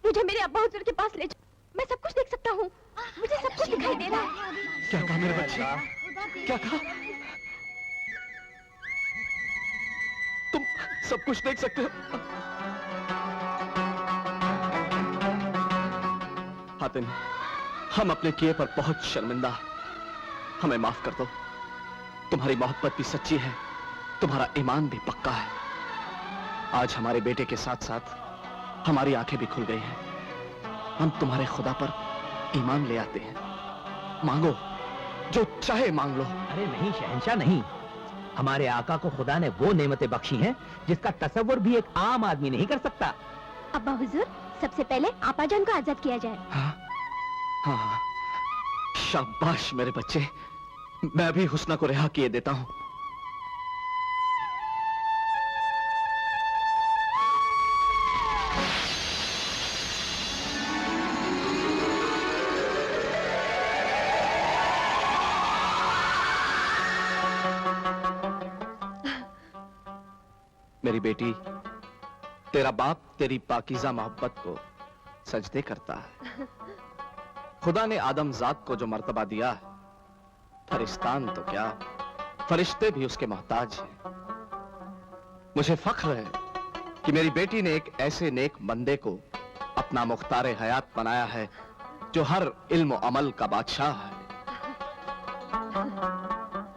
मुझे मेरे अब्बा हुजूर के पास ले जाओ, मैं सब कुछ देख सकता हूँ, मुझे सब कुछ दिखाई दे रहा है। क्या कहा मेरे बच्चे? क्या कहा? तुम सब कुछ देख सकते हो? हातिम, हम अपने किए पर बहुत शर्मिंदा हैं। हमें माफ कर दो। तुम्हारी मोहब्बत भी सच्ची है, तुम्हारा ईमान भी पक्का है। आज हमारे बेटे के साथ साथ हमारी आंखें भी खुल गई हैं। हम तुम्हारे खुदा पर ईमान ले आते हैं। मांगो, जो चाहे मांग लो। अरे नहीं शहंशाह, नहीं। हमारे आका को खुदा ने वो नेमतें बख्शी हैं जिसका तसव्वुर भी एक आम आदमी नहीं कर सकता। अब्बा हुजूर, सबसे पहले आपाजान को आजाद किया जाए। हाँ, हाँ, शाबाश मेरे बच्चे। मैं भी हुस्ना को रिहा किए देता हूं। मेरी बेटी, तेरा बाप तेरी पाकीज़ा मोहब्बत को सजदे करता है। खुदा ने आदम जात को जो मर्तबा दिया है, फरिश्तान तो क्या, फरिश्ते भी उसके मोहताज हैं। मुझे फख्र है कि मेरी बेटी ने एक ऐसे नेक बंदे को अपना मुख्तार हयात बनाया है जो हर इल्म और अमल का बादशाह है।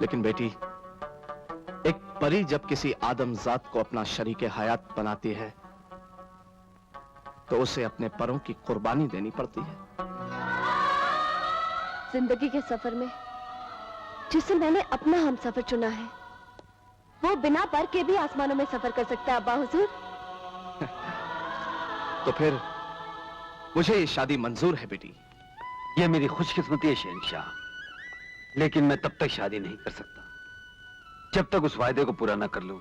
लेकिन बेटी, एक परी जब किसी आदम जात को अपना शरीके हयात बनाती है तो उसे अपने परों की कुर्बानी देनी पड़ती है। जिंदगी के सफर में जिसे मैंने अपना हमसफर चुना है, वो बिना पर के भी आसमानों में सफर कर सकता है। अब्बा हुजूर, तो फिर मुझे ये शादी मंजूर है बेटी। ये मेरी खुशकिस्मती है शहंशाह, लेकिन मैं तब तक शादी नहीं कर सकता जब तक उस वायदे को पूरा ना कर लूं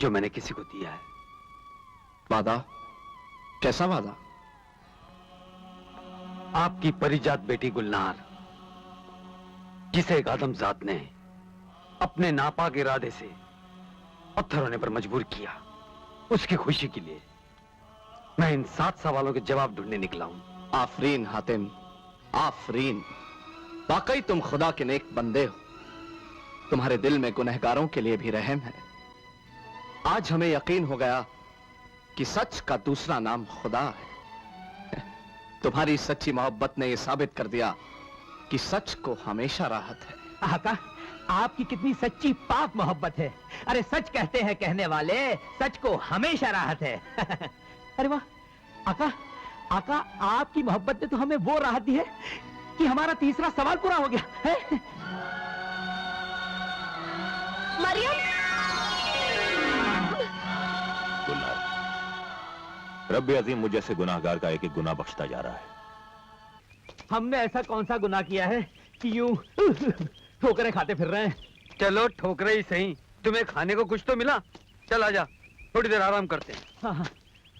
जो मैंने किसी को दिया है। वादा? कैसा वादा? आपकी परिजात बेटी गुलनार, जिसे एक आदमजात ने अपने नापाक इरादे से पत्थर होने पर मजबूर किया, उसकी खुशी के लिए मैं इन 7 सवालों के जवाब ढूंढने निकला हूं। आफरीन हातिम, आफरीन। वाकई तुम खुदा के नेक बंदे हो। तुम्हारे दिल में गुनहगारों के लिए भी रहम है। आज हमें यकीन हो गया कि सच का दूसरा नाम खुदा है। तुम्हारी सच्ची मोहब्बत ने यह साबित कर दिया कि सच को हमेशा राहत है। आका, आपकी कितनी सच्ची पाक मोहब्बत है। अरे सच कहते हैं कहने वाले, सच को हमेशा राहत है। अरे वाह आका, आका आपकी मोहब्बत ने तो हमें वो राहत दी है कि हमारा तीसरा सवाल पूरा हो गया है। मरियम, रब्बे अजीम मुझे से गुनाहगार का एक एक गुनाह बख्शता जा रहा है। हमने ऐसा कौन सा गुनाह किया है कि यूं ठोकरें खाते फिर रहे हैं? चलो ठोकरे ही सही, तुम्हें खाने को कुछ तो मिला। चल आजा, थोड़ी देर आराम करते हैं। हाँ हाँ,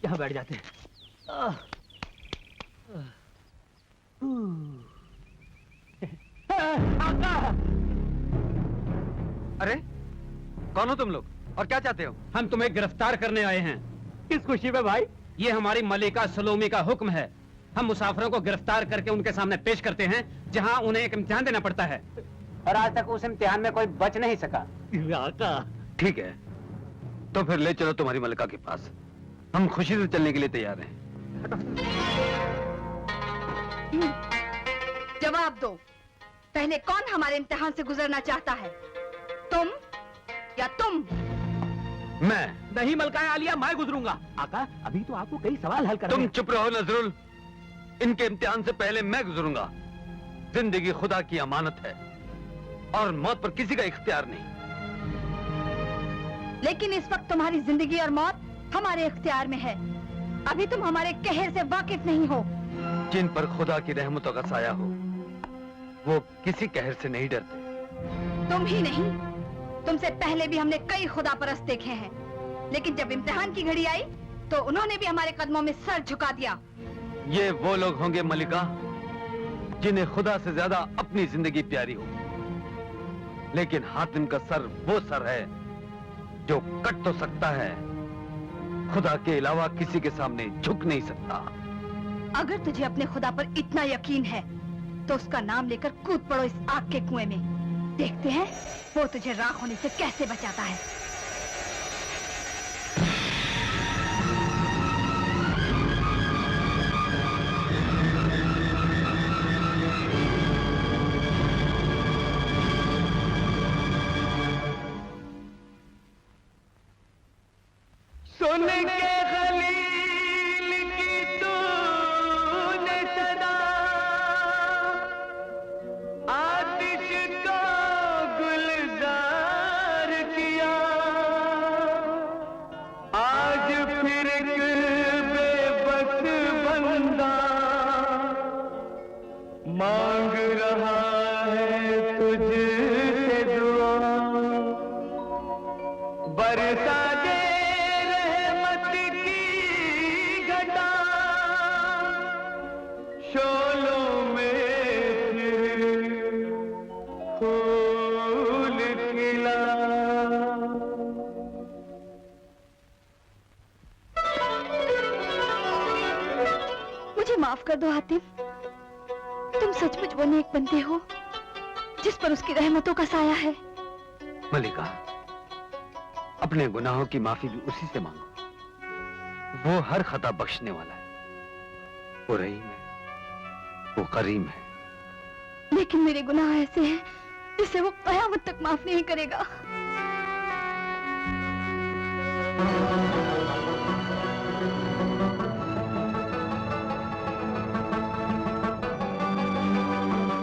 यहाँ बैठ जाते हैं। आका! अरे कौन हो तुम लोग और क्या चाहते हो? हम तुम्हें गिरफ्तार करने आए हैं। किस खुशी में भाई? ये हमारी मलिका सलोमी का हुक्म है। हम मुसाफिरों को गिरफ्तार करके उनके सामने पेश करते हैं जहां उन्हें एक इम्तिहान देना पड़ता है, और आज तक उस इम्तिहान में कोई बच नहीं सका। आका, ठीक है, तो फिर ले चलो तुम्हारी मलिका के पास। हम खुशी से चलने के लिए तैयार हैं। जवाब दो, पहले कौन हमारे इम्तिहान से गुजरना चाहता है, तुम या तुम? मैं नहीं मलकाए आलिया, मैं गुजरूंगा। आका, अभी तो आपको कई सवाल हल करने तुम हैं। चुप रहो नजरुल, इनके इम्तिहान से पहले मैं गुजरूंगा। जिंदगी खुदा की अमानत है और मौत पर किसी का इख्तियार नहीं। लेकिन इस वक्त तुम्हारी जिंदगी और मौत हमारे इख्तियार में है। अभी तुम हमारे कहर से वाकिफ नहीं हो। जिन पर खुदा की रहमतों का साया हो वो किसी कहर से नहीं डरते। तुम ही नहीं, तुमसे पहले भी हमने कई खुदा परस्त देखे हैं, लेकिन जब इम्तिहान की घड़ी आई तो उन्होंने भी हमारे कदमों में सर झुका दिया। ये वो लोग होंगे मलिका जिन्हें खुदा से ज्यादा अपनी जिंदगी प्यारी हो, लेकिन हातिम का सर वो सर है जो कट तो सकता है खुदा के अलावा किसी के सामने झुक नहीं सकता। अगर तुझे अपने खुदा पर इतना यकीन है तो उसका नाम लेकर कूद पड़ो इस आग के कुएं में। देखते हैं वो तुझे राख होने से कैसे बचाता है। सुन के खलील की तूने सदा, आतिश को गुलजार किया। आज फिर एक बेबस बंदा मांग रहा है तुझसे दुआ। बरसा दे शोलों में फिर फूल खिला। मुझे माफ कर दो हातिम, तुम सचमुच वो नेक बंदे हो जिस पर उसकी रहमतों का साया है। मलिका, अपने गुनाहों की माफी भी उसी से मांगो। वो हर खता बख्शने वाला है। वो रहीम है, वो करीम है। लेकिन मेरे गुनाह ऐसे हैं जिसे वो कयामत तक माफ नहीं करेगा।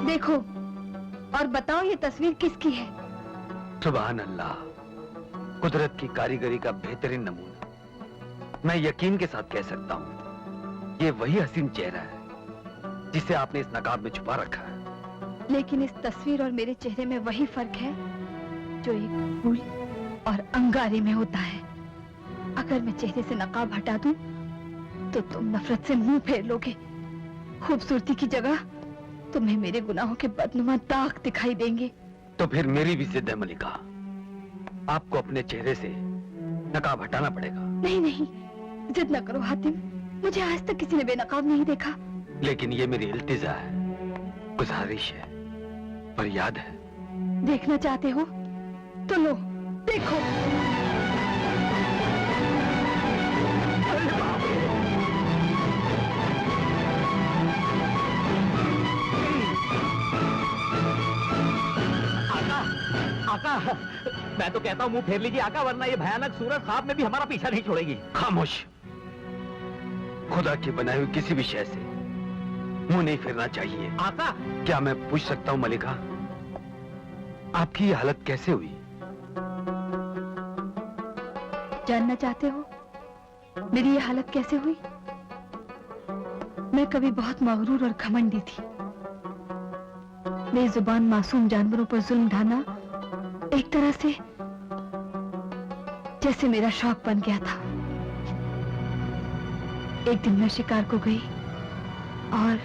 देखो और बताओ ये तस्वीर किसकी है? सुभान अल्लाह, कुदरत की कारीगरी का बेहतरीन नमूना। मैं यकीन के साथ कह सकता हूँ ये वही हसीन चेहरा है जिसे आपने इस नकाब में छुपा रखा है। लेकिन इस तस्वीर और मेरे चेहरे में वही फर्क है जो एक फूल और अंगारे में होता है। अगर मैं चेहरे से नकाब हटा दूं, तो तुम नफरत से मुंह फेर लोगे। खूबसूरती की जगह तुम्हें मेरे गुनाहों के बदनुमा दाग दिखाई देंगे। तो फिर मेरी भी जिद है मलिका, आपको अपने चेहरे से नकाब हटाना पड़ेगा। नहीं नहीं, जिद न करो हातिम, मुझे आज तक किसी ने बेनकाब नहीं देखा। लेकिन ये मेरी इल्तिजा है, गुजारिश है, पर याद है। देखना चाहते हो तो लो, देखो। आका, मैं तो कहता हूँ मुंह फेर लीजिए आका, वरना ये भयानक सूरत ख्वाब में भी हमारा पीछा नहीं छोड़ेगी। खामोश। खुदा की बनाई हुई किसी भी शय से मुंह नहीं फेरना चाहिए। आका, क्या मैं पूछ सकता हूँ मलिका, आपकी ये हालत कैसे हुई? जानना चाहते हो मेरी ये हालत कैसे हुई? मैं कभी बहुत मगरूर और घमंडी थी। बेजुबान मासूम जानवरों पर जुल्म ढाना एक तरह से जैसे मेरा शौक बन गया था। एक दिन मैं शिकार को गई और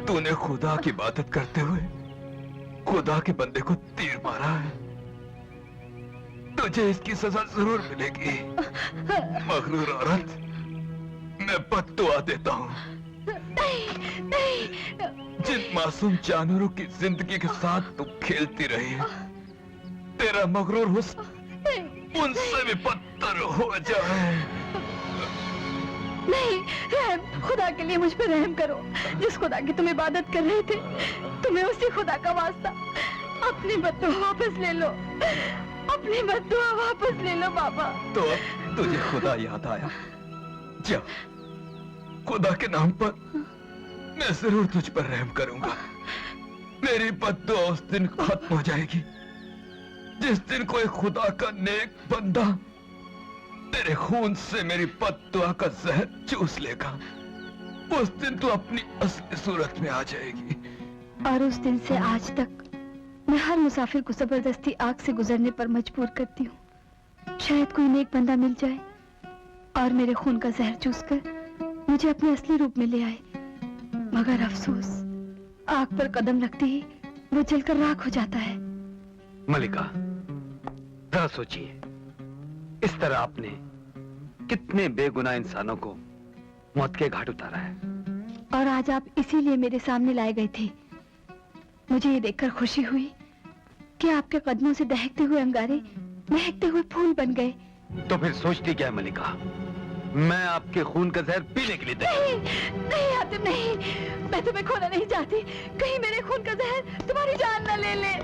तूने खुदा की इबादत करते हुए खुदा के बंदे को तीर मारा है। तुझे इसकी सजा जरूर मिलेगी। मगरूर औरत, मैं बद्दुआ देता हूँ। जिन मासूम जानवरों की जिंदगी के साथ तू खेलती रही है, तेरा मगरूर हुस्न उनसे भी बदतर हो जाए। नहीं, रहम, खुदा के लिए मुझ पर रहम करो। जिस खुदा की तुम इबादत कर रहे थे, तुम्हें उसी खुदा का वास्ता। अपनी बद्दुआ वापस ले लो, अपनी बद्दुआ वापस ले लो बाबा। तो अब तुझे खुदा याद आया। जा, खुदा के नाम पर मैं जरूर तुझ पर रहम करूंगा। मेरी बद्दुआ उस दिन खत्म हो जाएगी जिस दिन कोई खुदा का नेक बंदा तेरे खून से मेरी बद्दुआ का जहर चूस लेगा। उस दिन तो अपनी असली सूरत में आ जाएगी। और उस दिन से आज तक मैं हर मुसाफिर को जबरदस्ती आग से गुजरने पर मजबूर करती हूँ। शायद कोई नेक बंदा मिल जाए और मेरे खून का जहर चूसकर मुझे अपने असली रूप में ले आए। मगर अफसोस, आग पर कदम रखते ही वो जलकर राख हो जाता है। मलिका, जरा सोचिए, इस तरह आपने कितने बेगुनाह इंसानों को मौत के घाट उतारा है। और आज आप इसीलिए मेरे सामने लाए गए थे। मुझे ये देखकर खुशी हुई कि आपके कदमों से दहकते हुए अंगारे महकते हुए फूल बन गए। तो फिर सोचती क्या है मलिका? मैं आपके खून का जहर पीने के लिए तैयार नहीं, नहीं हातिम, नहीं, मैं तुम्हें खोना नहीं चाहती। कहीं मेरे खून का जहर तुम्हारी जान न ले ले।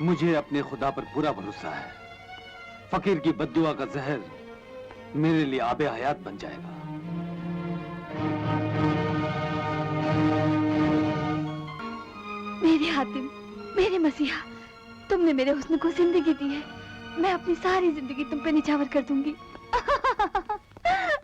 मुझे अपने खुदा पर पूरा भरोसा है। फकीर की बद्दुआ का जहर मेरे लिए आबे हयात बन जाएगा। मेरे हातिम, मेरे मसीहा, तुमने मेरे हुस्न को जिंदगी दी है। मैं अपनी सारी जिंदगी तुम पे निछावर कर दूंगी।